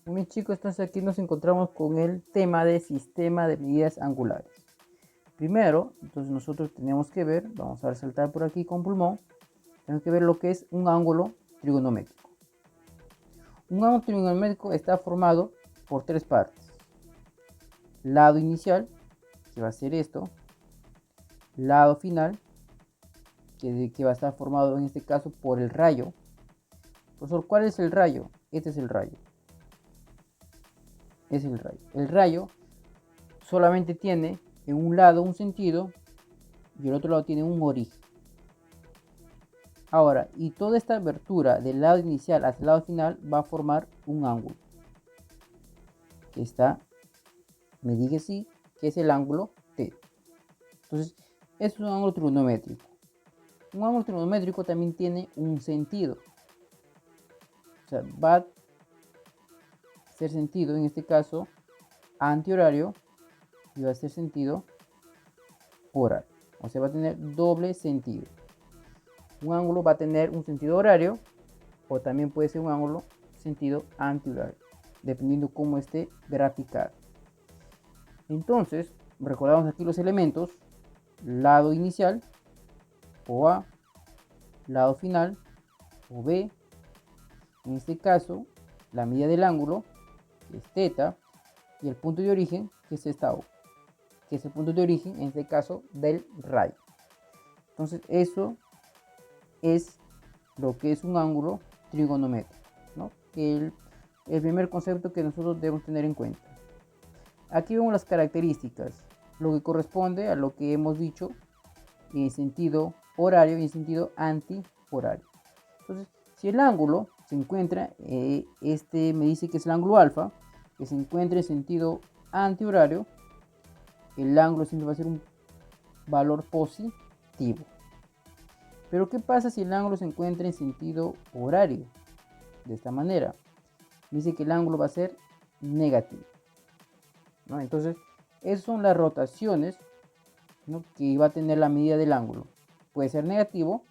Mis chicos, entonces aquí nos encontramos con el tema de sistema de medidas angulares. Primero, entonces nosotros tenemos que ver, vamos a resaltar por aquí con pulmón, tenemos que ver lo que es un ángulo trigonométrico. Un ángulo trigonométrico está formado por tres partes. Lado inicial, que va a ser esto. Lado final, que va a estar formado en este caso por el rayo. Profesor, ¿cuál es el rayo? Este es el rayo. Es el rayo. El rayo solamente tiene en un lado un sentido y el otro lado tiene un origen. Ahora, y toda esta abertura del lado inicial hacia el lado final va a formar un ángulo. Que está, me dije sí, que es el ángulo T. Entonces, es un ángulo trigonométrico. Un ángulo trigonométrico también tiene un sentido. O sea, va a ser sentido, en este caso, antihorario y va a ser sentido horario. O sea, va a tener doble sentido. Un ángulo va a tener un sentido horario o también puede ser un ángulo sentido antihorario, dependiendo cómo esté graficado. Entonces, recordamos aquí los elementos: lado inicial o A, lado final o B. En este caso, la medida del ángulo, que es θ, y el punto de origen, que es esta O, que es el punto de origen, en este caso, del rayo. Entonces, eso es lo que es un ángulo trigonométrico, ¿no? El primer concepto que nosotros debemos tener en cuenta. Aquí vemos las características, lo que corresponde a lo que hemos dicho en sentido horario y en sentido antihorario. Entonces, si el ángulo se encuentra, me dice que es el ángulo alfa, que se encuentra en sentido antihorario, el ángulo siempre va a ser un valor positivo. Pero ¿qué pasa si el ángulo se encuentra en sentido horario? De esta manera, dice que el ángulo va a ser negativo, ¿no? Entonces, esas son las rotaciones, ¿no?, que va a tener la medida del ángulo. Puede ser negativo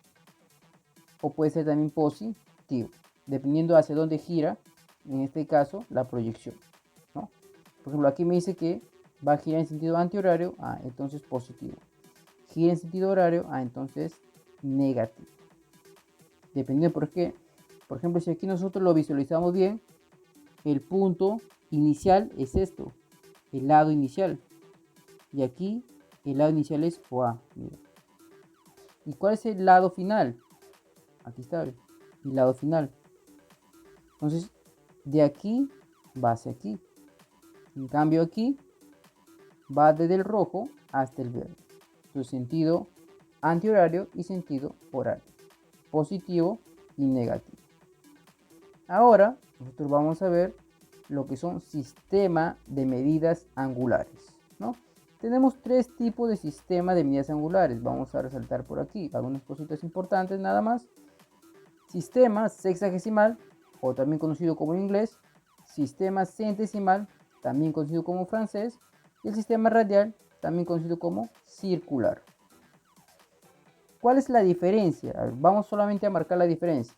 o puede ser también positivo, dependiendo hacia dónde gira, en este caso, la proyección, ¿no? Por ejemplo, aquí me dice que va a girar en sentido antihorario, entonces positivo. Gira en sentido horario, entonces negativo. Dependiendo por ejemplo, si aquí nosotros lo visualizamos bien, el punto inicial es esto, el lado inicial. Y aquí el lado inicial es OA. Mira. ¿Y cuál es el lado final? Aquí está el lado final. Entonces, de aquí va hacia aquí. En cambio, aquí va desde el rojo hasta el verde. Entonces, sentido antihorario y sentido horario. Positivo y negativo. Ahora, nosotros vamos a ver lo que son sistemas de medidas angulares, ¿no? Tenemos tres tipos de sistema de medidas angulares. Vamos a resaltar por aquí algunas cositas importantes nada más. Sistema sexagesimal, o también conocido como en inglés, sistema centesimal, también conocido como francés, y el sistema radial, también conocido como circular. ¿Cuál es la diferencia? Vamos solamente a marcar la diferencia.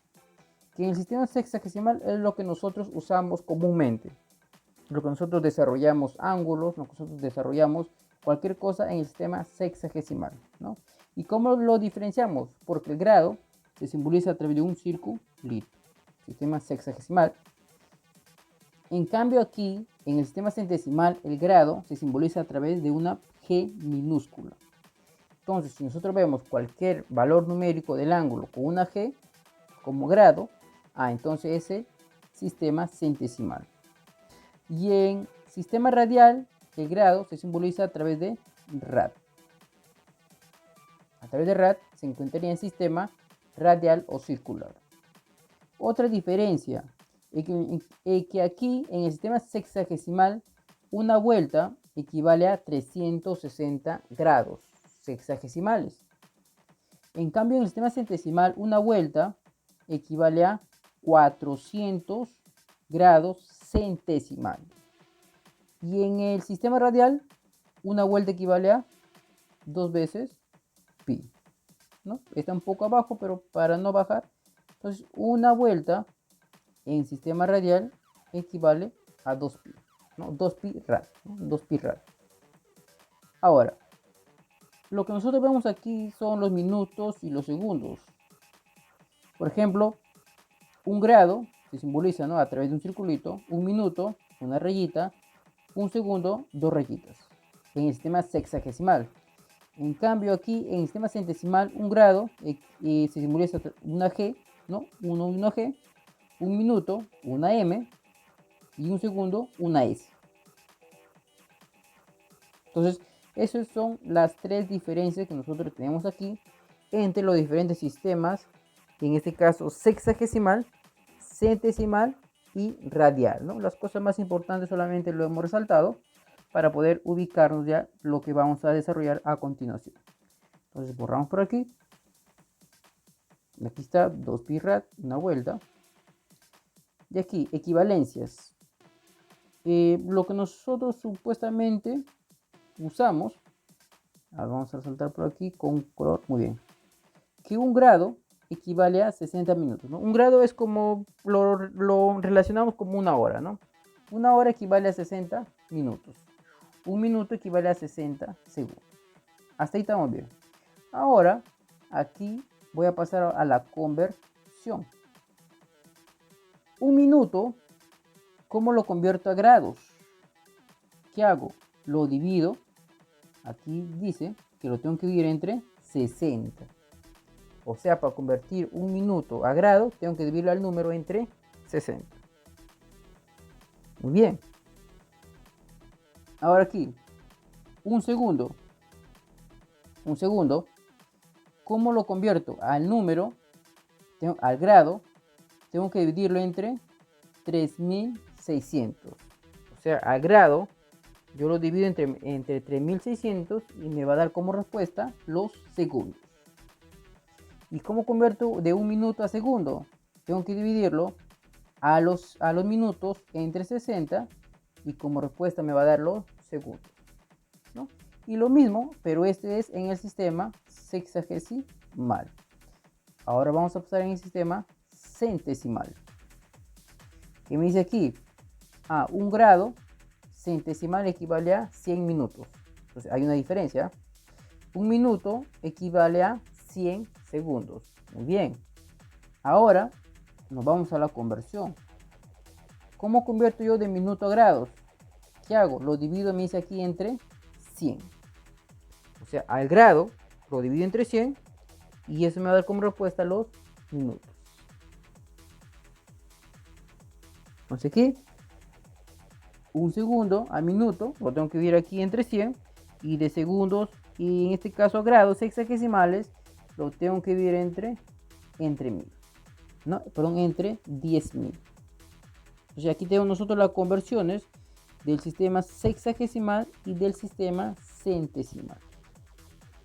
Que en el sistema sexagesimal es lo que nosotros usamos comúnmente, lo que nosotros desarrollamos ángulos, lo que nosotros desarrollamos cualquier cosa en el sistema sexagesimal, ¿no? ¿Y cómo lo diferenciamos? Porque el grado se simboliza a través de un circulito, sistema sexagesimal. En cambio aquí, en el sistema centesimal, el grado se simboliza a través de una G minúscula. Entonces, si nosotros vemos cualquier valor numérico del ángulo con una G como grado, entonces ese sistema centesimal. Y en sistema radial, el grado se simboliza a través de rad. A través de rad se encontraría en sistema radial o circular. Otra diferencia es que aquí en el sistema sexagesimal una vuelta equivale a 360 grados sexagesimales. En cambio en el sistema centesimal una vuelta equivale a 400 grados centesimales. Y en el sistema radial, una vuelta equivale a 2 veces pi, ¿no? Está un poco abajo, pero para no bajar. Entonces, una vuelta en sistema radial equivale a 2pi, ¿no? 2pi rad, ¿no? 2pi rad. Ahora, lo que nosotros vemos aquí son los minutos y los segundos. Por ejemplo, un grado se simboliza, ¿no?, a través de un circulito, un minuto, una rayita, un segundo, dos rayitas, en el sistema sexagesimal. En cambio aquí en el sistema centesimal, un grado se simboliza una G, ¿no? 1 y una G, un minuto, una M, y un segundo, una S. Entonces, esas son las tres diferencias que nosotros tenemos aquí entre los diferentes sistemas, en este caso sexagesimal, centesimal y radial, ¿no? Las cosas más importantes solamente lo hemos resaltado para poder ubicarnos ya lo que vamos a desarrollar a continuación. Entonces borramos por aquí. Aquí está 2pi rad, una vuelta. Y aquí, equivalencias. Lo que nosotros supuestamente usamos, vamos a resaltar por aquí con color, muy bien, que un grado equivale a 60 minutos, ¿no? Un grado es como lo relacionamos como una hora, ¿no? Una hora equivale a 60 minutos. Un minuto equivale a 60 segundos. Hasta ahí estamos bien. Ahora, aquí voy a pasar a la conversión. Un minuto, ¿cómo lo convierto a grados? ¿Qué hago? Lo divido. Aquí dice que lo tengo que dividir entre 60. O sea, para convertir un minuto a grado, tengo que dividirlo al número entre 60. Muy bien. Ahora aquí, un segundo. Un segundo. ¿Cómo lo convierto al número? Al grado, tengo que dividirlo entre 3600. O sea, al grado, yo lo divido entre 3600 y me va a dar como respuesta los segundos. ¿Y cómo convierto de un minuto a segundo? Tengo que dividirlo a los minutos entre 60 y como respuesta me va a dar los segundos, ¿no? Y lo mismo, pero este es en el sistema sexagesimal. Ahora vamos a pasar en el sistema centesimal. ¿Qué me dice aquí? Un grado centesimal equivale a 100 minutos. Entonces hay una diferencia. Un minuto equivale a 100 segundos. Muy bien. Ahora nos vamos a la conversión. ¿Cómo convierto yo de minuto a grados? ¿Qué hago? Lo divido, me dice aquí, entre 100. O sea, al grado lo divido entre 100 y eso me va a dar como respuesta los minutos. Entonces aquí, un segundo al minuto lo tengo que dividir aquí entre 100 y de segundos, y en este caso grados sexagesimales, lo tengo que dividir entre 1000. No, perdón, entre 10.000. Entonces aquí tenemos nosotros las conversiones del sistema sexagesimal y del sistema centesimal,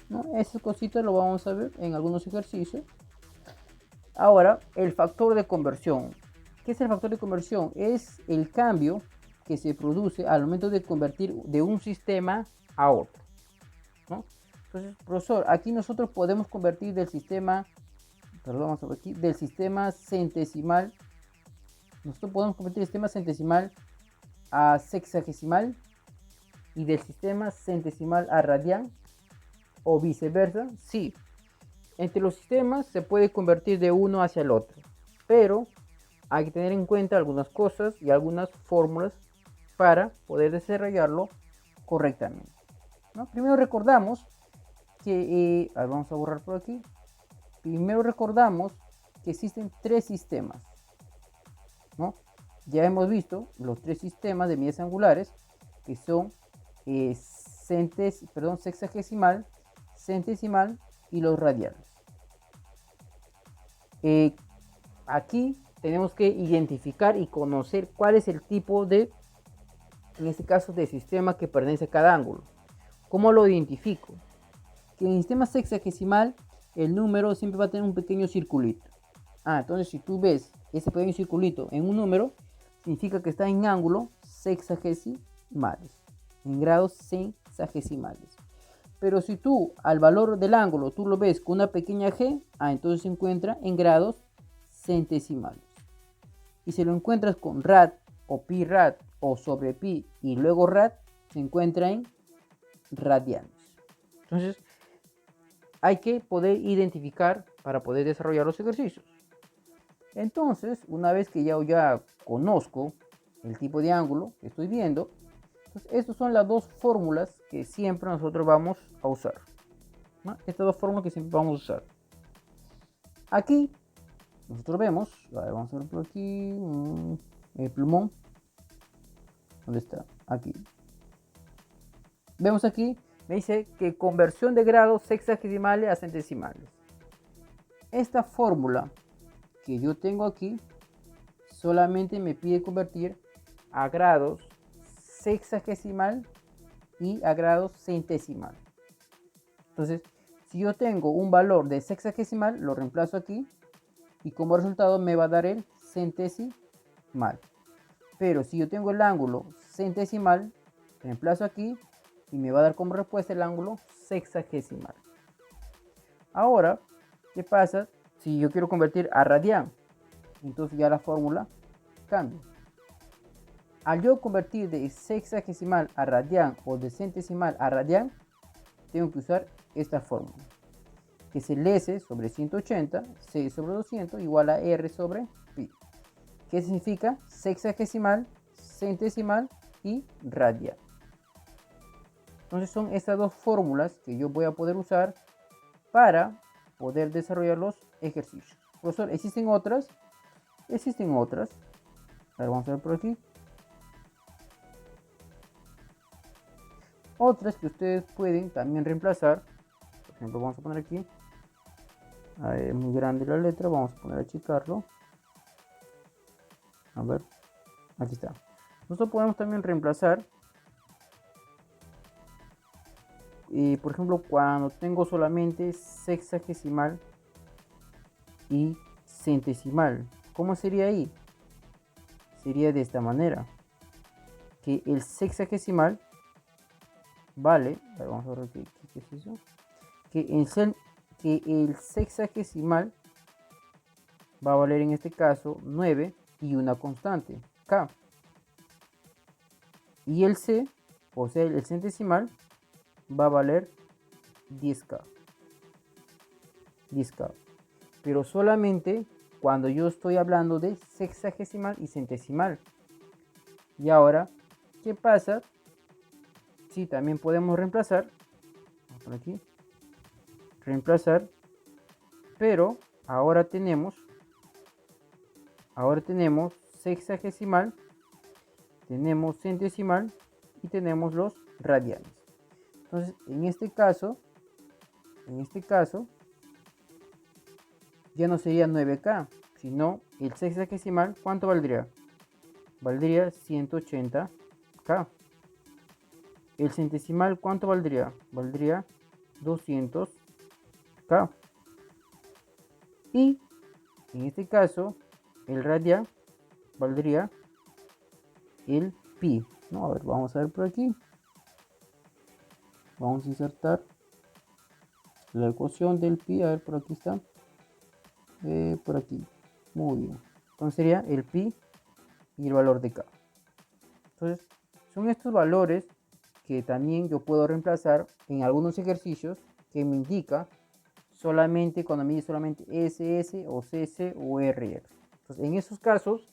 ¿no? Esas cositas lo vamos a ver en algunos ejercicios. Ahora, el factor de conversión. ¿Qué es el factor de conversión? Es el cambio que se produce al momento de convertir de un sistema a otro, ¿no? Entonces, profesor, aquí nosotros podemos convertir del sistema, perdón, vamos a ver aquí, del sistema centesimal, nosotros podemos convertir el sistema centesimal a sexagesimal y del sistema centesimal a radial o viceversa. Sí, entre los sistemas se puede convertir de uno hacia el otro, pero hay que tener en cuenta algunas cosas y algunas fórmulas para poder desarrollarlo correctamente, ¿no? Primero recordamos que, vamos a borrar por aquí. Primero recordamos que existen tres sistemas, ¿no? Ya hemos visto los tres sistemas de medidas angulares que son sexagesimal, centesimal y los radiales. Aquí tenemos que identificar y conocer cuál es el tipo de, en este caso, de sistema que pertenece a cada ángulo. ¿Cómo lo identifico? Que en el sistema sexagesimal el número siempre va a tener un pequeño circulito. Entonces si tú ves ese pequeño circulito en un número, significa que está en ángulo sexagesimales, en grados sexagesimales. Pero si tú al valor del ángulo tú lo ves con una pequeña g, entonces se encuentra en grados centesimales. Y si lo encuentras con rad o pi rad o sobre pi y luego rad se encuentra en radianes. Entonces, hay que poder identificar para poder desarrollar los ejercicios. Entonces, una vez que ya conozco el tipo de ángulo que estoy viendo, entonces estas son las dos fórmulas que siempre nosotros vamos a usar, ¿no? Estas dos fórmulas que siempre vamos a usar. Aquí nosotros vemos, vamos a ver por aquí, el plumón. ¿Dónde está? Aquí. Vemos aquí, me dice que conversión de grados sexagesimales a centesimales. Esta fórmula que yo tengo aquí solamente me pide convertir a grados sexagesimal y a grados centesimal. Entonces, si yo tengo un valor de sexagesimal, lo reemplazo aquí y como resultado me va a dar el centesimal. Pero si yo tengo el ángulo centesimal, reemplazo aquí y me va a dar como respuesta el ángulo sexagesimal. Ahora, ¿qué pasa si yo quiero convertir a radián? Entonces ya la fórmula cambia. Al yo convertir de sexagesimal a radián o de centesimal a radián, tengo que usar esta fórmula, que es el S sobre 180, C sobre 200 igual a R sobre pi. ¿Qué significa? Sexagesimal, centesimal y radián. Entonces son estas dos fórmulas que yo voy a poder usar para poder desarrollar los ejercicios. Profesor, ¿existen otras? Existen otras. A ver, vamos a ver por aquí. Otras que ustedes pueden también reemplazar. Por ejemplo, vamos a poner aquí. Es muy grande la letra, vamos a poner a achicarlo. A ver, aquí está. Nosotros podemos también reemplazar. Por ejemplo, cuando tengo solamente sexagesimal y centesimal, ¿cómo sería ahí? Sería de esta manera, que el sexagesimal vale, a ver, vamos a ver qué es eso, que el sexagesimal va a valer en este caso 9 y una constante, K. Y el C, o sea el centesimal, va a valer 10K. 10K. Pero solamente cuando yo estoy hablando de sexagesimal y centesimal. Y ahora, ¿qué pasa? Sí, también podemos reemplazar. Por aquí. Reemplazar. Pero ahora tenemos sexagesimal, tenemos centesimal y tenemos los radianes. Entonces, en este caso, ya no sería 9K, sino el sexagesimal, ¿cuánto valdría? Valdría 180K. El centesimal, ¿cuánto valdría? Valdría 200K. Y en este caso, el radian valdría el pi. No, a ver, vamos a ver por aquí. Vamos a insertar la ecuación del pi. A ver, por aquí está. Por aquí. Muy bien. Entonces sería el pi y el valor de k. Entonces, son estos valores que también yo puedo reemplazar en algunos ejercicios que me indica solamente cuando mide solamente SS o CC o RR. Entonces, en esos casos,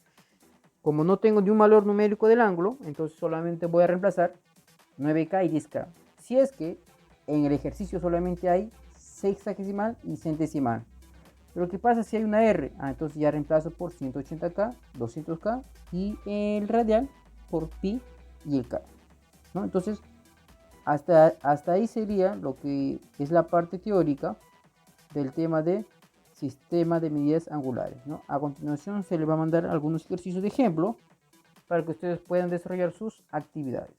como no tengo ni un valor numérico del ángulo, entonces solamente voy a reemplazar 9K y 10K. Si es que en el ejercicio solamente hay sexagesimal y centesimal. Pero ¿qué pasa si hay una R? Entonces ya reemplazo por 180K, 200K y el radial por pi y el K, ¿no? Entonces, hasta ahí sería lo que es la parte teórica del tema de sistema de medidas angulares, ¿no? A continuación se le va a mandar algunos ejercicios de ejemplo para que ustedes puedan desarrollar sus actividades.